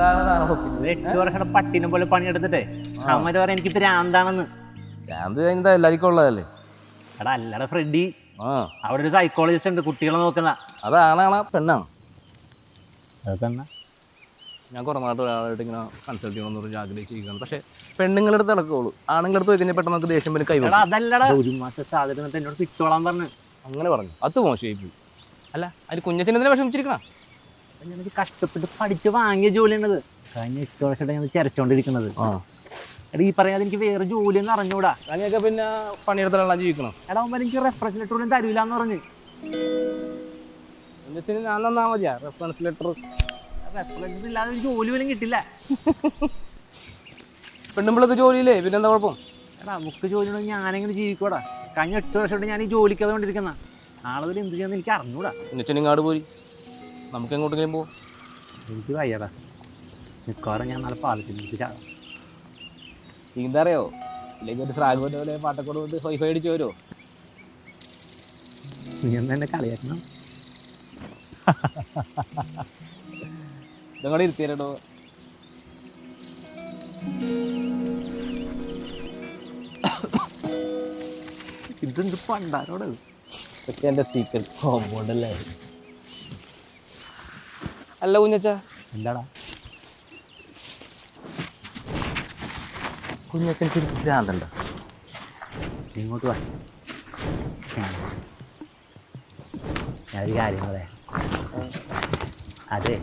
8 വർഷം പട്ടിനെ പോലെ പണിയെടുത്തിട്ടേ അമ്മര് പറയാൻ എനിക്ക് ഭ്രാന്താണെന്ന്. എല്ലാവർക്കും ഉള്ളതല്ലേ. എടാ അല്ലടാ ഫ്രെഡി, അവിടെ ഒരു സൈക്കോളജിസ്റ്റ് ഉണ്ട് കുട്ടികളെ നോക്കുന്ന. അതാണ് പെണ്ണാണ്. അതെന്നാ ഞാൻ കുറെ നാട്ട് ഒരാളായിട്ട് ഇങ്ങനെ കൺസൾട്ട് ചെയ്യണമെന്ന് പറഞ്ഞ് ആഗ്രഹിച്ചിരിക്കുകയാണ്. പക്ഷെ പെണ്ണുങ്ങളുടെ അടുത്ത് നടക്കുള്ളൂ. ആണുങ്ങളുടെ അടുത്ത് കഴിഞ്ഞാൽ പെട്ടെന്ന് നമുക്ക് ദേഷ്യം പിന്നെ കൈവ. അതല്ലടാ, ഒരു മാസം സാധനം എന്നോട് പിച്ചോളാൻ പറഞ്ഞു. അങ്ങനെ പറഞ്ഞു, അത് മോശമായി. അല്ല അതിന് കുഞ്ഞച്ചനെന്തിനെ വിഷമിച്ചിരിക്കണ? എനിക്ക് കഷ്ടപ്പെട്ട് പഠിച്ച് വാങ്ങിയ ജോലി ഉള്ളത്. കഴിഞ്ഞ 8 വർഷമായിട്ട് ഞാൻ ചരച്ചോണ്ടിരിക്കുന്നത്. എടാ ഈ പറയാതെ എനിക്ക് വേറെ ജോലി ഒന്നും അറിഞ്ഞൂടാ. അങ്ങനെയൊക്കെ പിന്നെ പണിയെടുത്താലാണ് ജീവിക്കണം. എടാ അവന്മാർ എനിക്ക് റെഫറൻസ് ലെറ്റർ ഒന്നും തരൂലെന്ന് പറഞ്ഞു. കുഞ്ഞച്ചന് ഞാൻ തന്നാ മതിയാ റെഫറൻസ് ലെറ്റർ? റെഫറൻസ് ഇല്ലാതെ ഒരു ജോലി പോലും കിട്ടില്ല. പെണ്ണുമ്പിളൊക്കെ ജോലിയില്ലേ, പിന്നെ എന്താ കുഴപ്പം? എടാ നമുക്ക് ജോലി ഉണ്ടെങ്കിൽ ഞാനെങ്ങനെ ജീവിക്കൂടാ? കഴിഞ്ഞ 8 വർഷമായിട്ട് ഞാൻ ഈ ജോലിക്കത് കൊണ്ടിരിക്കുന്ന. നാളെ എന്ത് ചെയ്യാന്ന് എനിക്ക് അറിഞ്ഞൂടാ. കുഞ്ഞച്ചനിങ്ങാട് പോയി നമുക്ക് എങ്ങോട്ടെങ്കിലും പോവാം. എനിക്ക് വയ്യടാ, മിക്കവാറും ഞാൻ നാളെ പാലത്തിൽ എനിക്ക് ചാടാം. എന്താ അറിയോ, ഇല്ലെങ്കിൽ ഒരു സ്രാഗ് പോലെ പാട്ടക്കോട് കൊണ്ട് വൈഫൈ അടിച്ച് വരുമോ? നീ എന്നെ കളിയാക്കണം. ഇതങ്ങോട്ട് ഇരുത്തിയാലോ. ഇതെന്ത് പണ്ടാരോട്? ഇതൊക്കെ എൻ്റെ സീക്രട്ട് കോമ്പൗണ്ടല്ലേ. അല്ല കുഞ്ഞച്ചാ, എന്താടാ കുഞ്ഞച്ചൻ ശരിക്കും ഭ്രാന്തണ്ട? ഇങ്ങോട്ട് വാ, ഞാനൊരു കാര്യം പറയാം. അതെ,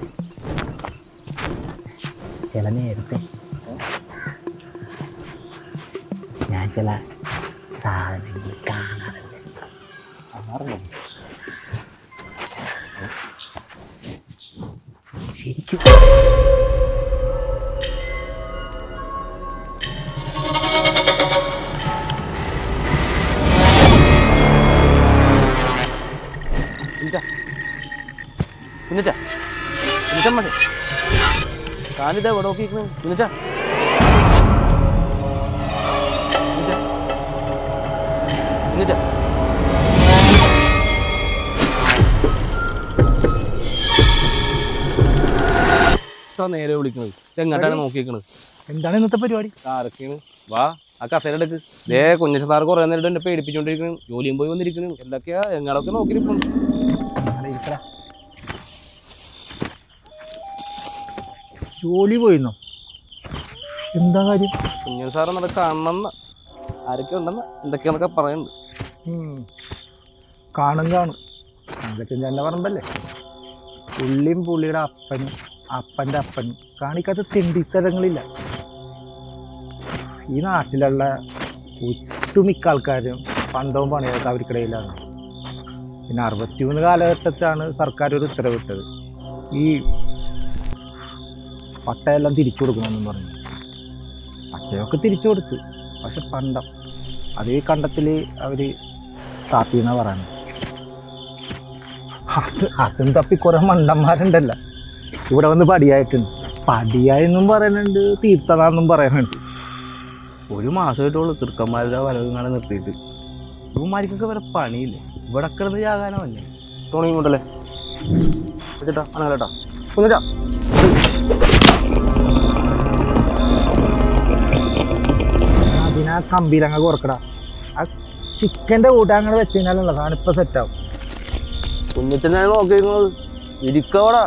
ചില നേരത്തെ ഞാൻ ചില സാധനങ്ങൾ കാണാറുണ്ട്. ശരിക്കും കുഞ്ഞച്ചാ, കുഞ്ഞച്ചാ മതി, കാലിതാ ഇവിടെ നോക്കിയിരിക്കണ. കുഞ്ഞച്ചാ കുഞ്ഞച്ചാ നേരെ വിളിക്കണത്. എങ്ങോട്ടാണ് നോക്കിയിരിക്കണത്? എന്താണ് ഇന്നത്തെ പരിപാടി? ആരൊക്കെയാണ്? വാ ആ കസേര എടുക്ക്. ദേ കുഞ്ഞച്ച സാറ് കുറെ നേരം എന്നെ പേടിപ്പിച്ചോണ്ടിരിക്കണു. ജോലിയും പോയി വന്നിരിക്കണു. എന്തൊക്കെയാ എങ്ങളൊക്കെ നോക്കിയിരിക്കുന്നു. ജോലി പോയിരുന്നോ? എന്താ കാര്യം? കുഞ്ഞൻ സാറ് നട കാണണമെന്ന് ആരൊക്കെ ഉണ്ടെന്ന് എന്തൊക്കെയാന്നൊക്കെ പറയുന്നുണ്ട്. കാണും തങ്കച്ചൻ്റെ പറമ്പല്ലേ, പുള്ളിയും പുള്ളിയുടെ അപ്പനും അപ്പൻ്റെ അപ്പനും കാണിക്കാത്ത തെണ്ടിത്തരങ്ങളില്ല. ഈ നാട്ടിലുള്ള ഒട്ടുമിക്ക ആൾക്കാരും പണ്ടവും പണിയൊക്കെ അവർക്കിടയിലാണ്. പിന്നെ 63 കാലഘട്ടത്തിലാണ് സർക്കാർ ഒരു ഉത്തരവിട്ടത്, ഈ പട്ടയെല്ലാം തിരിച്ചു കൊടുക്കണമെന്നും പറഞ്ഞു. പട്ടയൊക്കെ തിരിച്ചു കൊടുത്ത്, പക്ഷെ പണ്ടം അത് ഈ കണ്ടത്തിൽ അവർ താത്തിയെന്നാ പറയുന്നത്. അതും തപ്പി കുറെ മണ്ടന്മാരുണ്ടല്ല ഇവിടെ വന്ന് പടിയായിട്ടുണ്ട്. പടിയായെന്നും പറയുന്നുണ്ട്, തീർത്തതാന്നും പറയുന്നുണ്ട്. ഒരു മാസമായിട്ടുള്ളൂ ചെറുക്കന്മാരുടെ വലവുങ്ങാണ് നിർത്തിയിട്ട്. ഇവന്മാർക്കൊക്കെ വേറെ പണിയില്ലേ, ഇവിടെ കിടന്ന് ചാകാനോ അല്ലേ? തോണിയും കൊണ്ടല്ലേ ചേട്ടാ, അങ്ങനെട്ടാ കുഞ്ഞച്ചാ. അതിനാ കമ്പിയിലങ്ങ കുറക്കടാ. ആ ചിക്കൻ്റെ കൂട്ടം അങ്ങനെ വെച്ച് കഴിഞ്ഞാലുള്ള സാധനം ഇപ്പം സെറ്റാവും. കുഞ്ഞച്ചനാണ് നോക്കിയിരിക്കുന്നത്. ഇരിക്കവടാ,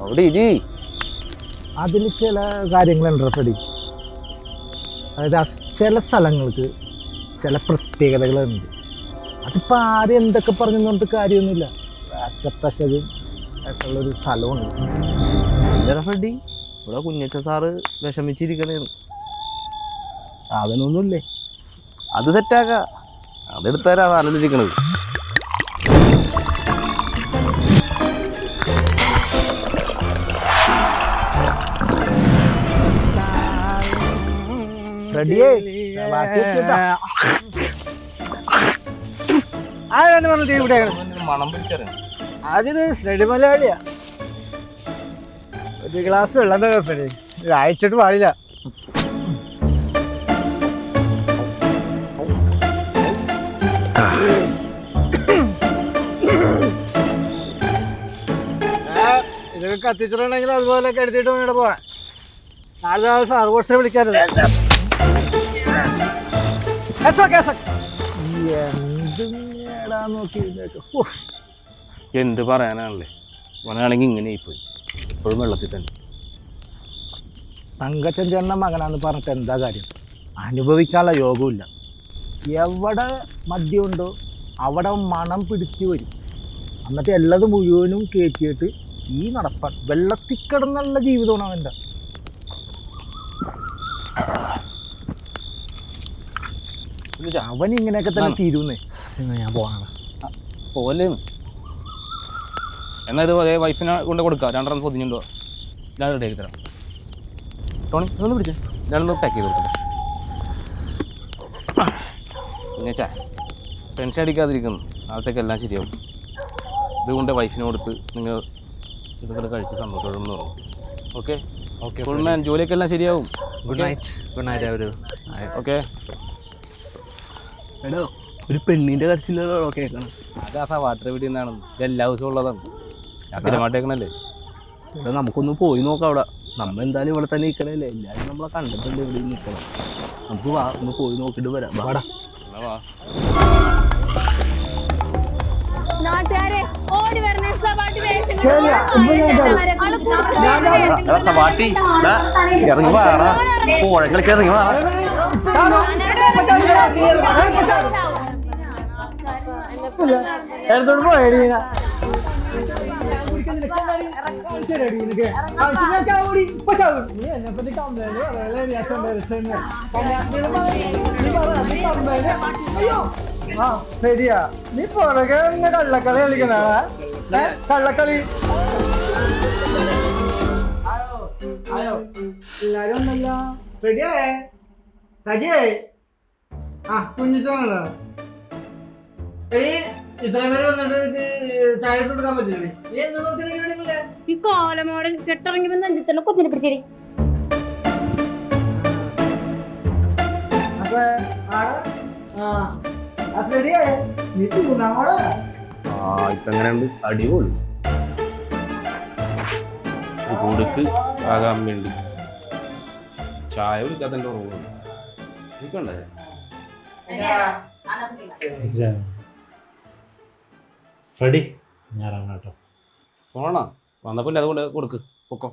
അവിടെ ഇരി. അതിൽ ചില കാര്യങ്ങളുണ്ട് റെഡി. അതായത് ചില സ്ഥലങ്ങൾക്ക് ചില പ്രത്യേകതകളുണ്ട്. അതിപ്പോൾ ആരും എന്തൊക്കെ പറഞ്ഞു പറഞ്ഞിട്ട് കാര്യമൊന്നുമില്ല. രാസപ്രസവും ആയിട്ടുള്ളൊരു സ്ഥലമുണ്ട്. റെഡി ഇവിടെ കുഞ്ഞച്ച സാറ് വിഷമിച്ചിരിക്കണേന്ന്. സാധനമൊന്നുമില്ലേ? അത് സെറ്റാക്കാം, അതെടുത്താരാ ആലോചിക്കണത്. റെഡിയേ ആരാണ് പറഞ്ഞത് ഇവിടെ മണം പിടിച്ചറിയാം. അതിന് റെഡി മലയാളിയാ. ഒരു ഗ്ലാസ് വെള്ളം കുഴപ്പമില്ലേ, അയച്ചിട്ട് പാടില്ല. ഇതൊക്കെ കത്തിച്ചിട്ടുണ്ടെങ്കിൽ അതുപോലെയൊക്കെ എടുത്തിട്ട് വേണം പോവാൻ. നാളെ ഫയർ ഫോഴ്സിനെ വിളിക്കാറില്ല. എന്ത് പറയാനാണല്ലേ, ഓനാണെങ്കിൽ ഇങ്ങനെ പോയി ഇപ്പോഴും വെള്ളത്തിൽ തന്നെ. തങ്കച്ചൻ ചേർന്ന മകനാന്ന് പറഞ്ഞിട്ട് എന്താ കാര്യം? അനുഭവിക്കാനുള്ള യോഗമില്ല. എവിടെ മദ്യമുണ്ടോ അവിടെ മണം പിടിച്ചു വരും. എന്നിട്ട് എല്ലത് മുഴുവനും കയറ്റിയിട്ട് ഈ നടപ്പാൻ വെള്ളത്തിൽ കിടന്നുള്ള ജീവിതമാണ് അവൻ്റെ. അവൻ ഇങ്ങനെയൊക്കെ തന്നെ തീരുന്നേ. ഞാൻ പോവാണ്. പോവല്ലേന്ന് എന്നാൽ ഇത് അതേ വൈഫിനെ കൊണ്ട് കൊടുക്കാം. 2 റൺ പൊതിഞ്ഞുണ്ടോ ഞാൻ റെഡി ആക്കി തരാം. ടോണി ഇതൊന്ന് പിടിച്ചേ, ഞാനൊന്ന് പാക്ക് ചെയ്ത് കൊടുക്കട്ടെ. പിന്നെ ടെൻഷൻ അടിക്കാതിരിക്കുന്നു, നാളത്തേക്ക് എല്ലാം ശരിയാവും. ഇതുകൊണ്ട് വൈഫിനെ കൊടുത്ത് നിങ്ങൾ ഇതൊക്കെ കഴിച്ച് സന്തോഷത്തോടെ പറഞ്ഞു. ഓക്കെ ഓക്കെ ഫുൾ മാൻ, ജോലിയൊക്കെ എല്ലാം ശരിയാവും. Good night. ഗുഡ് നൈറ്റ് അവര്. ഓക്കെ. എടോ ഒരു പെണ്ണിൻ്റെ കരച്ചിലോ കേൾക്കണം. അതാ വാട്ടർ വീട്ടിൽ നിന്നാണെന്ന്. ഇത് എല്ലാ ദിവസവും ഉള്ളതാണ്. ഞാൻ സ്ഥിരമായിട്ടേക്കണല്ലേ. ഇവിടെ നമുക്കൊന്ന് പോയി നോക്കാം. അവിടെ നമ്മൾ എന്തായാലും ഇവിടെ തന്നെ നിൽക്കണല്ലേ, എല്ലാവരും നമ്മളെ കണ്ടിട്ടുണ്ട്. ഇവിടെ നിൽക്കണം. നമുക്ക് വാ, ഒന്ന് പോയി നോക്കിയിട്ട് വരാം. വാടാ. നാട്ടുകാരെ ഓടി വരണ സവാട്ടി വേഷങ്ങൾ ഇറങ്ങി വാടാ, പുഴകളിലേക്ക് ഇറങ്ങി വാടാ. ശരിയാ, നീ പുറകെ കള്ളക്കളി കളിക്കണാ? കള്ളക്കളി എല്ലാരും ഒന്നല്ല. റെഡിയായേ സജിയേ? ആ കുഞ്ഞിച്ചാണല്ലോ. ഇത്ര പേര് വന്നിട്ട് ചായ ഇട്ട് കൊടുക്കാൻ പറ്റില്ലേ? നീ എന്താ നോക്കി? ഈ കോലമോടൻ കെട്ടിറങ്ങി വന്ന് അഞ്ചിത്തന്നെ കൊച്ചിനെ പിടിച്ചേടി. ഇപ്പങ്ങനെയുണ്ട്, അടിപൊളി. കൊടുക്ക് ആകാൻ വേണ്ടി ചായ കുടിക്കാത്ത ഓർമ്മ എനിക്കുണ്ടേ. റെഡി? ഞാൻ ഇറങ്ങാം കേട്ടോ. പോണോ? വന്നപ്പോലെ അതുകൊണ്ട് കൊടുക്ക്, പൊക്കോ.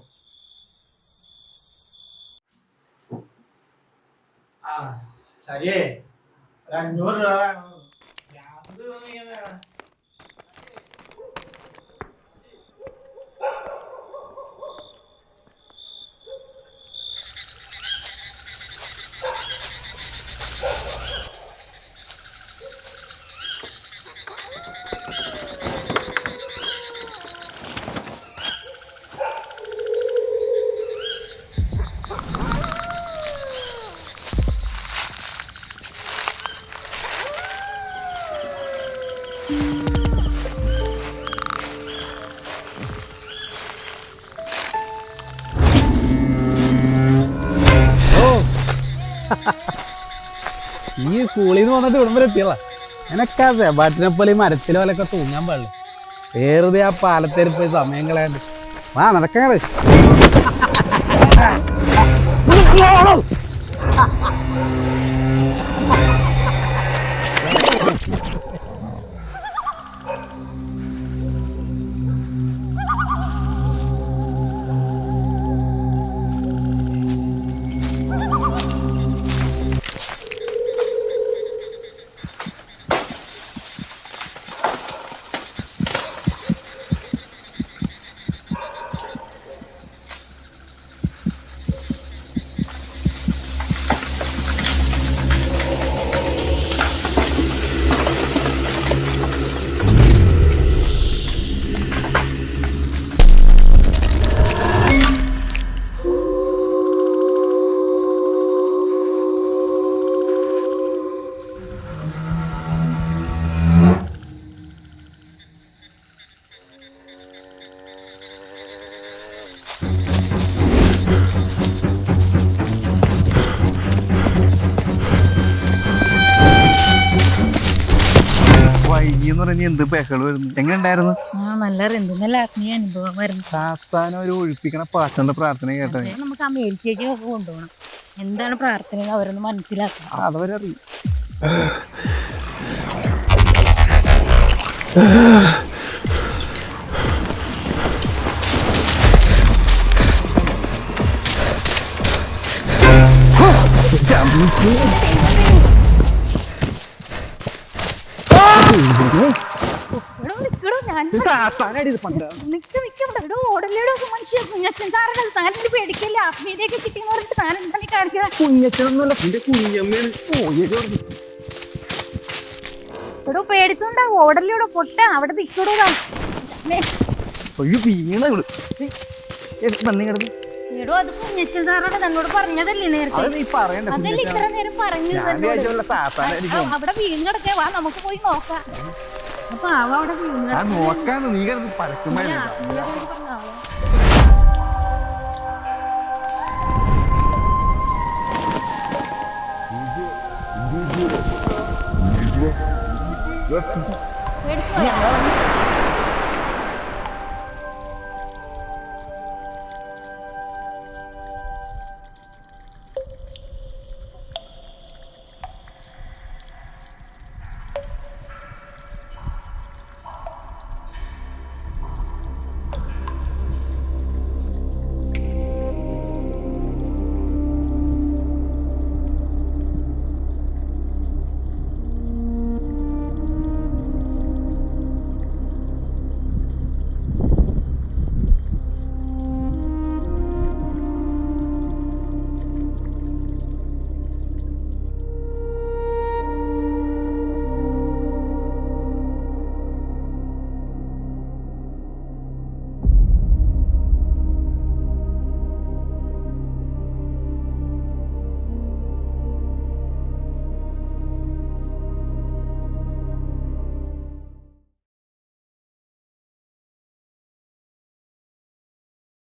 സരിയേ, 500 രൂപ വേണം. ഈ സ്കൂളിൽ നിന്ന് വന്നിട്ട് ഇവിടം വരെ എത്തിയതാ. എനക്കതെ ബട്ടിനെ പോലെ ഈ മരത്തിലെ പോലെയൊക്കെ തൂങ്ങാൻ പാടില്ല. വെറുതെ ആ പാലത്തേരി പോയി സമയം കളയാണ്ട് ആ നടക്കാറ്. എന്ന് പറഞ്ഞ എന്ത് പേക്കൾ വരുന്നു എങ്ങനെ ഉണ്ടായിരുന്നു? നല്ല നല്ല ആത്മീയ അനുഭവമായിരുന്നു. സാത്താനം ഒരു ഒഴിപ്പിക്കണ പാട്ടുണ്ട് പ്രാർത്ഥന കേട്ടത്. നമുക്ക് ആ മേൽച്ചേക്കൊക്കെ കൊണ്ടുപോകണം. എന്താണ് പ്രാർത്ഥന അവരൊന്ന് മനസ്സിലാക്കണം. അതവരറിയും. പേടിക്കല്ലേ ആത്മീയതയൊക്കെ കിട്ടിയെന്ന് പറഞ്ഞിട്ട് താൻ എന്താണ് കാണിക്കുന്നത്? ഇവിടെ പേടിച്ചുണ്ടാവും. ഓടലിലൂടെ പൊട്ട അവിടെ നിൽക്കടോ. എടോ അത് കുഞ്ഞച്ചൻ സാറോട് തന്നോട് പറഞ്ഞതല്ലേ നേരത്തെ? അതല്ലേ ഇത്ര നേരം പറഞ്ഞത്? അവിടെ വീണ് കിടക്കേ, വാ നമുക്ക് പോയി നോക്കാം. അപ്പൊ അവിടെ വീണ് നോക്കാന്ന് നീ പരക്കുമ്പോ പേടിച്ചു പോയാ